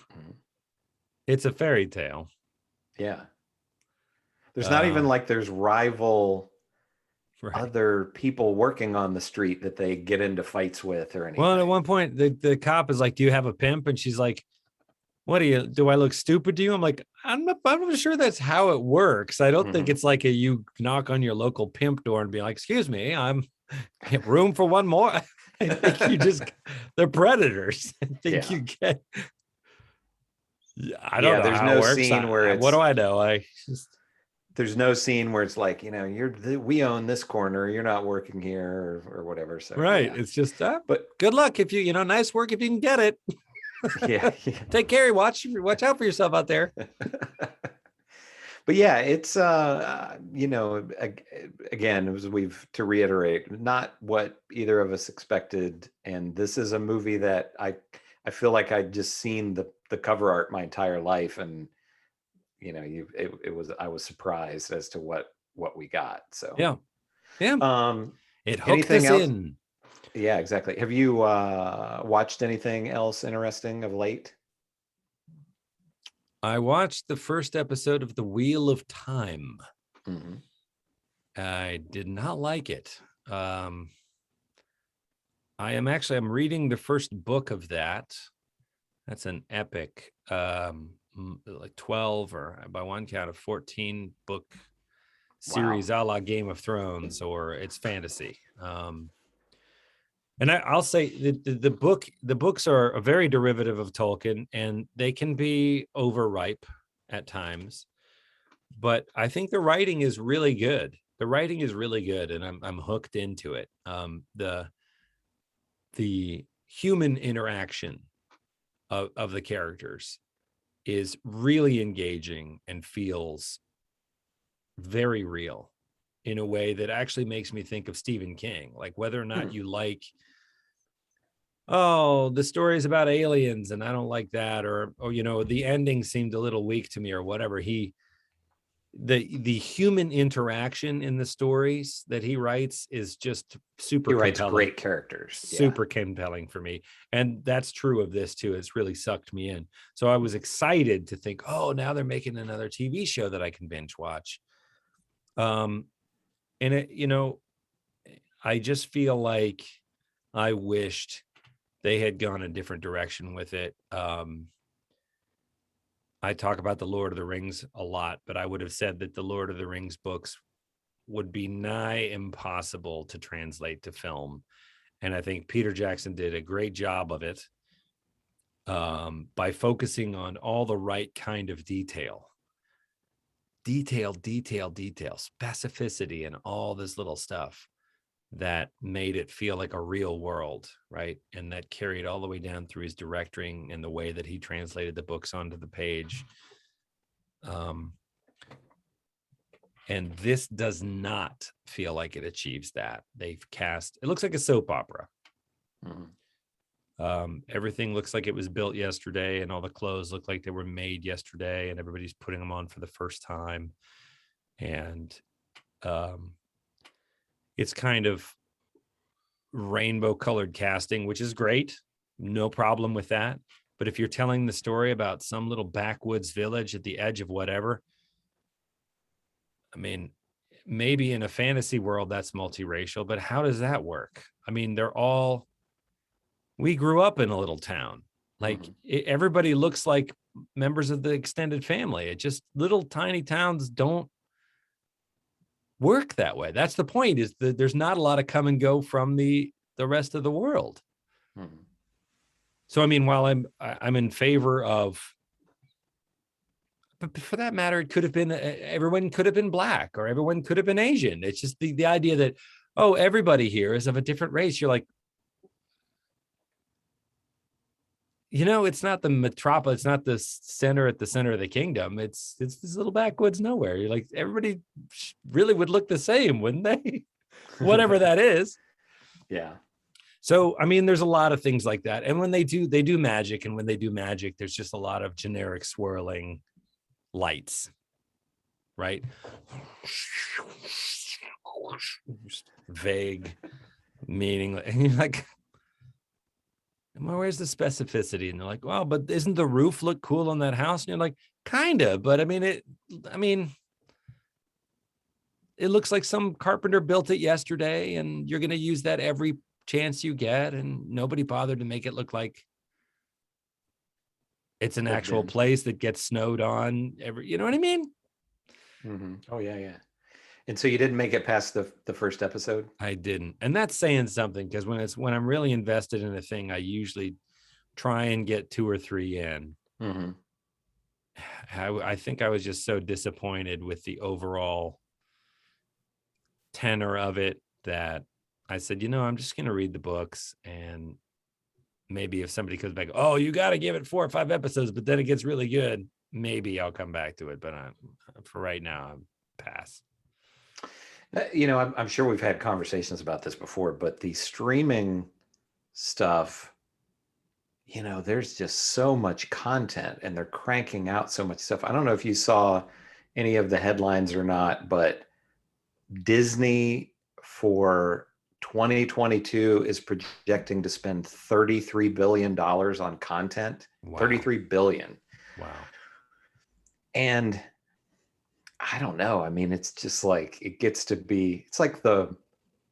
B: a fairy tale.
C: Yeah. There's not even like there's rival other people working on the street that they get into fights with or anything.
B: Well, at one point, the cop is like, "Do you have a pimp?" And she's like, "What do I look stupid to you?" I'm like, I'm not sure that's how it works. I don't think it's like you knock on your local pimp door and be like, "Excuse me, I'm room for one more." I think they're predators. I think you get. I don't know
C: there's
B: how
C: no
B: it works.
C: scene where
B: What
C: it's,
B: do I know?
C: there's no scene where it's like, we own this corner, you're not working here or whatever. So
B: Right.
C: yeah.
B: It's just
C: But
B: good luck if nice work if you can get it.
C: yeah.
B: Take care. Watch out for yourself out there.
C: But yeah, it's again, as we've to reiterate, not what either of us expected. And this is a movie that I feel like I'd just seen the cover art my entire life, and I was surprised as to what we got. So
B: Yeah. It hooked
C: anything
B: us
C: else?
B: in.
C: Yeah, exactly. Have you watched anything else interesting of late?
B: I watched the first episode of The Wheel of Time.
C: Mm-hmm.
B: I did not like it. I'm reading the first book of that. That's an epic, like 12 or by one count of 14 book series, a la Game of Thrones, or it's fantasy. And I'll say the books are a very derivative of Tolkien, and they can be overripe at times. But I think the writing is really good. And I'm hooked into it. The human interaction of the characters is really engaging and feels very real in a way that actually makes me think of Stephen King, like whether or not you like, the story is about aliens and I don't like that, or the ending seemed a little weak to me or whatever. The human interaction in the stories that he writes is just super compelling.
C: He writes great characters.
B: Super compelling for me. And that's true of this too. It's really sucked me in. So I was excited to think, now they're making another TV show that I can binge watch. And I just feel like I wished they had gone a different direction with it. I talk about the Lord of the Rings a lot, but I would have said that the Lord of the Rings books would be nigh impossible to translate to film. And I think Peter Jackson did a great job of it by focusing on all the right kind of detail, specificity, and all this little stuff that made it feel like a real world, right? And that carried all the way down through his directing and the way that he translated the books onto the page. And this does not feel like it achieves that. They've cast, it looks like a soap opera. Mm-hmm. Everything looks like it was built yesterday, and all the clothes look like they were made yesterday, and everybody's putting them on for the first time. And it's kind of rainbow colored casting, which is great. No problem with that. But if you're telling the story about some little backwoods village at the edge of whatever, I mean, maybe in a fantasy world that's multiracial, but how does that work? I mean, we grew up in a little town. Like everybody looks like members of the extended family. It just, little tiny towns don't work that way. That's the point, is that there's not a lot of come and go from the rest of the world. So I mean, while I'm in favor of, but for that matter, it could have been, everyone could have been black, or everyone could have been Asian. It's just the idea that, everybody here is of a different race. You're like, it's not the metropolis, it's not the center at the center of the kingdom. It's this little backwoods nowhere. You're like, everybody really would look the same, wouldn't they? Whatever that is.
C: Yeah.
B: So, I mean, there's a lot of things like that. And when they do magic, and when they do magic, there's just a lot of generic swirling lights, right? Vague, meaningless. And you're like, where's the specificity? And they're like, well, but isn't the roof look cool on that house? And you're like, kind of, but I mean, it looks like some carpenter built it yesterday, and you're going to use that every chance you get, and nobody bothered to make it look like it's an actual place that gets snowed on every, you know what I mean?
C: Mm-hmm. Oh yeah. And so you didn't make it past the first episode?
B: I didn't. And that's saying something, because when I'm really invested in a thing, I usually try and get 2 or 3 in. I think I was just so disappointed with the overall tenor of it that I said, I'm just going to read the books, and maybe if somebody comes back, oh, you got to give it 4 or 5 episodes, but then it gets really good, maybe I'll come back to it. But for right now, I'm pass.
C: I'm sure we've had conversations about this before, but the streaming stuff, there's just so much content and they're cranking out so much stuff. I don't know if you saw any of the headlines or not, but Disney for 2022 is projecting to spend $33 billion on content.
B: Wow.
C: $33 billion.
B: Wow.
C: And I don't know. I mean, it's just like, it gets to be, it's like the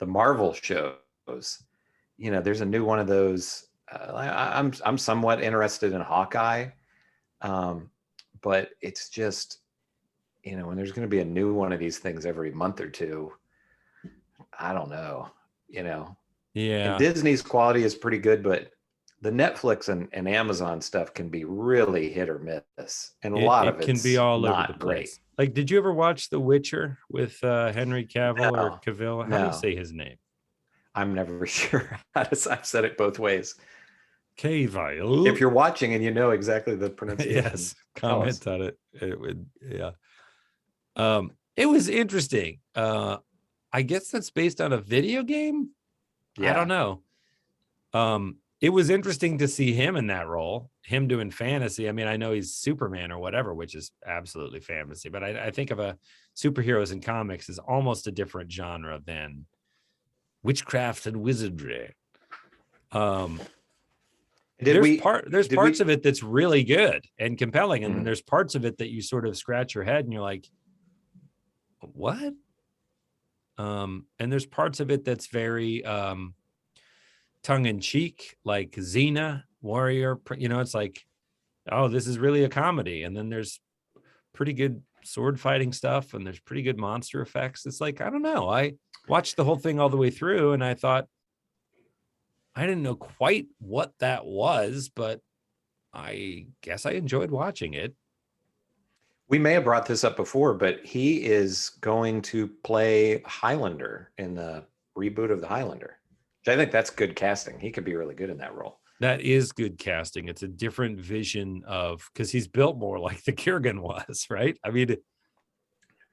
C: Marvel shows, there's a new one of those. I'm somewhat interested in Hawkeye. But it's just, when there's going to be a new one of these things every month or two, I don't know, Yeah. And Disney's quality is pretty good, but the Netflix and Amazon stuff can be really hit or miss. And a lot of it
B: can be all over the place.
C: Great.
B: Like, did you ever watch The Witcher with Henry Cavill or Cavill? How do you say his name? I'm
C: never sure. I've said it both ways.
B: Cavill.
C: If you're watching and you know exactly the pronunciation,
B: yes, comment on it. It would, yeah. It was interesting. I guess that's based on a video game. Yeah. I don't know. It was interesting to see him in that role, him doing fantasy. I mean, I know he's Superman or whatever, which is absolutely fantasy, but I think of a superheroes in comics as almost a different genre than witchcraft and wizardry. There's parts of it that's really good and compelling, and then there's parts of it that you sort of scratch your head and you're like, what? And there's parts of it that's very tongue-in-cheek, like Xena Warrior. It's like, oh, this is really a comedy. And then there's pretty good sword fighting stuff, and there's pretty good monster effects. It's like, I don't know. I watched the whole thing all the way through, and I thought, I didn't know quite what that was, but I guess I enjoyed watching it.
C: We may have brought this up before, but he is going to play Highlander in the reboot of the Highlander. I think that's good casting. He could be really good in that role.
B: That is good casting. It's a different vision of, because he's built more like the Kurgan was, right? I mean,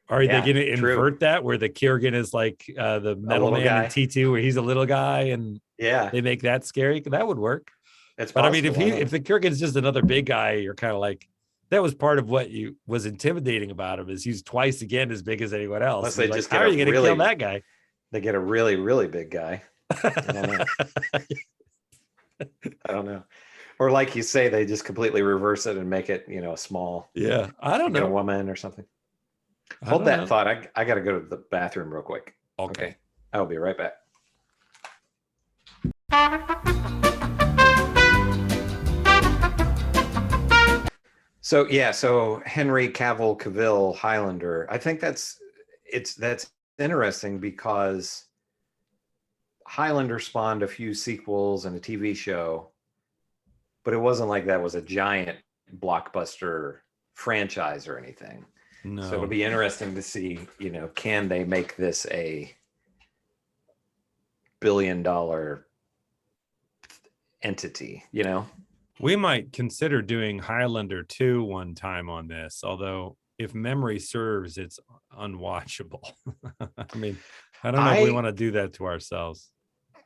B: are they going to invert that where the Kurgan is like the metal man guy in T2, where he's a little guy and they make that scary? That would work.
C: But
B: possible. I mean, if the Kurgan's just another big guy, you're kind of like, that was part of what was intimidating about him, is he's twice again as big as anyone else.
C: Unless they just
B: how are you going to kill that guy?
C: They get a really, really big guy. I don't know. Or like you say, they just completely reverse it and make it, a small.
B: Yeah, I don't know.
C: A woman or something. Hold that thought. I got to go to the bathroom real quick.
B: Okay.
C: I'll be right back. So Henry Cavill Highlander. I think that's interesting because Highlander spawned a few sequels and a TV show, but it wasn't like that was a giant blockbuster franchise or anything.
B: No.
C: So it'll be interesting to see, can they make this a billion-dollar entity,
B: We might consider doing Highlander 2 one time on this, although if memory serves, it's unwatchable. I mean, I don't know if we want to do that to ourselves.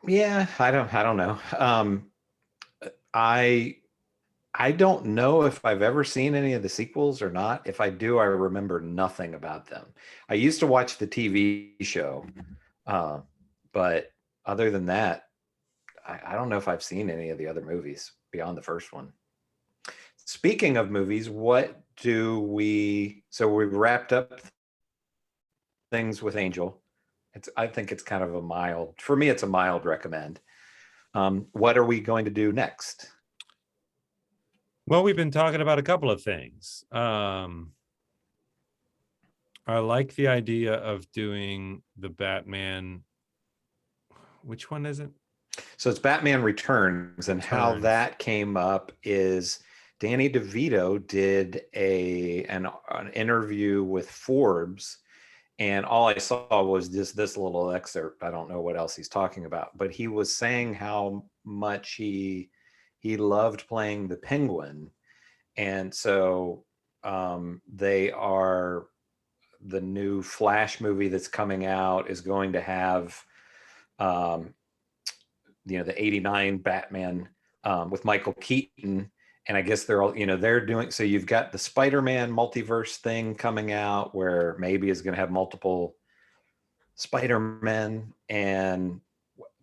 C: Yeah, I don't know. I don't know if I've ever seen any of the sequels or not. If I do, I remember nothing about them. I used to watch the TV show, but other than that, I don't know if I've seen any of the other movies beyond the first one. Speaking of movies, so we've wrapped up things with Angel. I think it's kind of for me, it's a mild recommend. What are we going to do next?
B: Well, we've been talking about a couple of things. I like the idea of doing the Batman. Which one is it?
C: So it's Batman Returns, and how that came up is Danny DeVito did an interview with Forbes, and all I saw was just this little excerpt. I don't know what else he's talking about, but he was saying how much he loved playing the Penguin, and so the new Flash movie that's coming out is going to have the '89 Batman with Michael Keaton. And I guess they're all, they're doing, so you've got the Spider-Man multiverse thing coming out where maybe is going to have multiple Spider-Men. And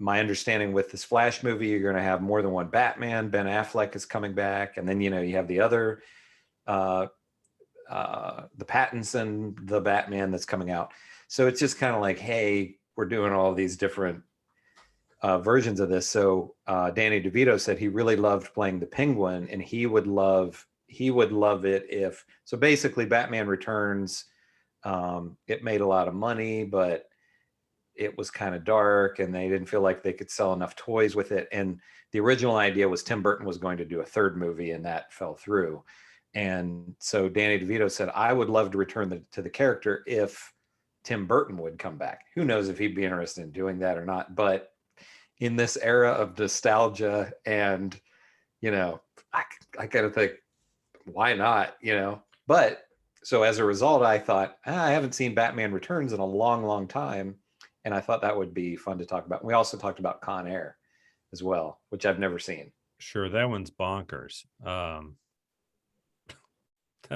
C: my understanding with this Flash movie, you're going to have more than one Batman. Ben Affleck is coming back. And then, you have the other, the Pattinson, the Batman that's coming out. So it's just kind of like, hey, we're doing all these different versions of this. So Danny DeVito said he really loved playing the Penguin, and he would love it if, so basically Batman Returns, it made a lot of money, but it was kind of dark and they didn't feel like they could sell enough toys with it. And the original idea was Tim Burton was going to do a third movie, and that fell through. And so Danny DeVito said, I would love to return to the character if Tim Burton would come back. Who knows if he'd be interested in doing that or not, but in this era of nostalgia and, I kind of think, why not, but so as a result, I thought, I haven't seen Batman Returns in a long, long time. And I thought that would be fun to talk about. We also talked about Con Air as well, which I've never seen.
B: Sure. That one's bonkers. That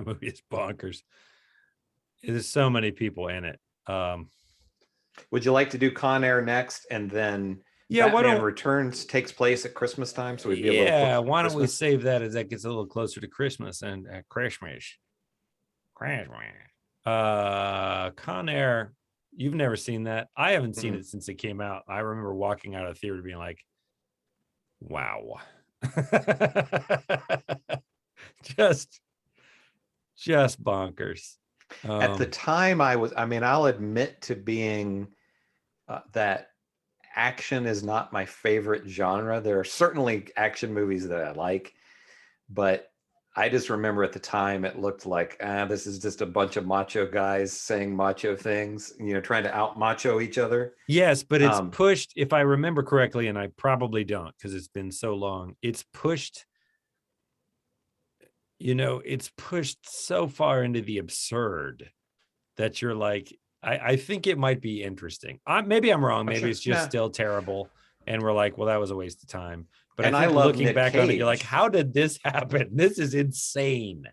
B: movie is bonkers. There's so many people in it.
C: Would you like to do Con Air next, and then Batman Returns takes place at Christmas time, so we'd be a little
B: why don't we save that as that gets a little closer to Christmas and Christmas. Con Air, you've never seen that? I haven't seen it since it came out. I remember walking out of the theater being like, wow. just bonkers.
C: At the time I'll admit to being that action is not my favorite genre. There are certainly action movies that I like, but I just remember at the time it looked like, this is just a bunch of macho guys saying macho things, trying to out macho each other.
B: Yes, but it's pushed, if I remember correctly, and I probably don't because it's been so long, it's pushed, it's pushed so far into the absurd that you're like, I think it might be interesting. Maybe I'm wrong. Maybe it's just still terrible. And we're like, well, that was a waste of time. But I think looking Nick back Cage. On it, you're like, how did this happen? This is insane.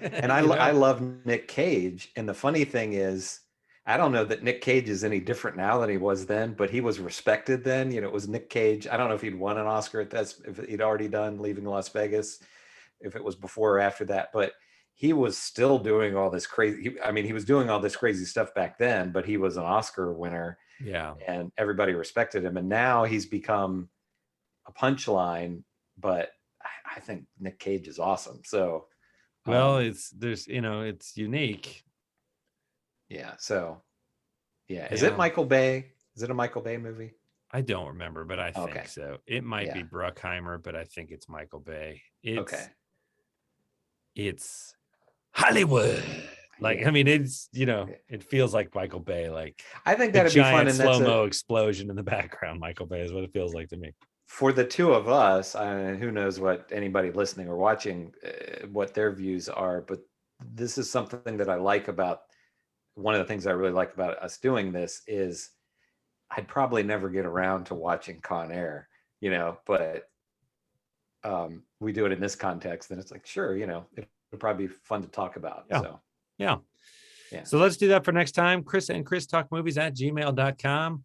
C: And I love Nick Cage. And the funny thing is, I don't know that Nick Cage is any different now than he was then, but he was respected then. It was Nick Cage. I don't know if he'd won an Oscar if he'd already done Leaving Las Vegas, if it was before or after that, but he was still doing all this crazy. He was doing all this crazy stuff back then, but he was an Oscar winner.
B: Yeah. And
C: everybody respected him. And now he's become a punchline, but I think Nick Cage is awesome. So,
B: well, it's unique.
C: Yeah. So, yeah. Is it Michael Bay? Is it a Michael Bay movie?
B: I don't remember, but I think so. It might be Bruckheimer, but I think it's Michael Bay. It's Hollywood. It's, it feels like Michael Bay. Like,
C: I think that'd be fun. And
B: slow-mo explosion in the background. Michael Bay is what it feels like to me.
C: For the two of us, who knows what anybody listening or watching, what their views are, but this is something that I like about, one of the things I really like about us doing this is I'd probably never get around to watching Con Air, but we do it in this context, then it's like, sure, it'll probably be fun to talk about.
B: Yeah. So let's do that for next time. Chris and Chris Talk Movies at gmail.com.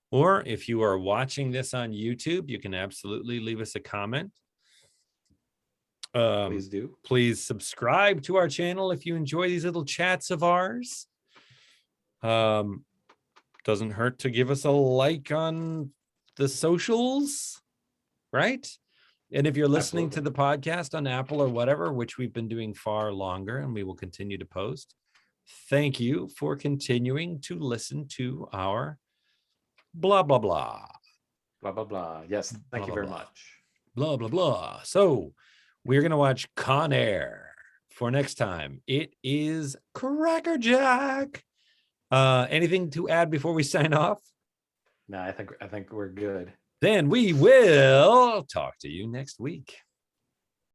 B: Or if you are watching this on YouTube, you can absolutely leave us a comment.
C: Please do.
B: Please subscribe to our channel if you enjoy these little chats of ours. Doesn't hurt to give us a like on the socials, right? And if you're listening to the podcast on Apple or whatever, which we've been doing far longer and we will continue to post, thank you for continuing to listen to our blah, blah, blah.
C: Blah, blah, blah. Yes, thank you very much.
B: Blah, blah, blah. So We're going to watch Con Air for next time. It is Crackerjack. Anything to add before we sign off?
C: No, I think we're good.
B: Then we will talk to you next week.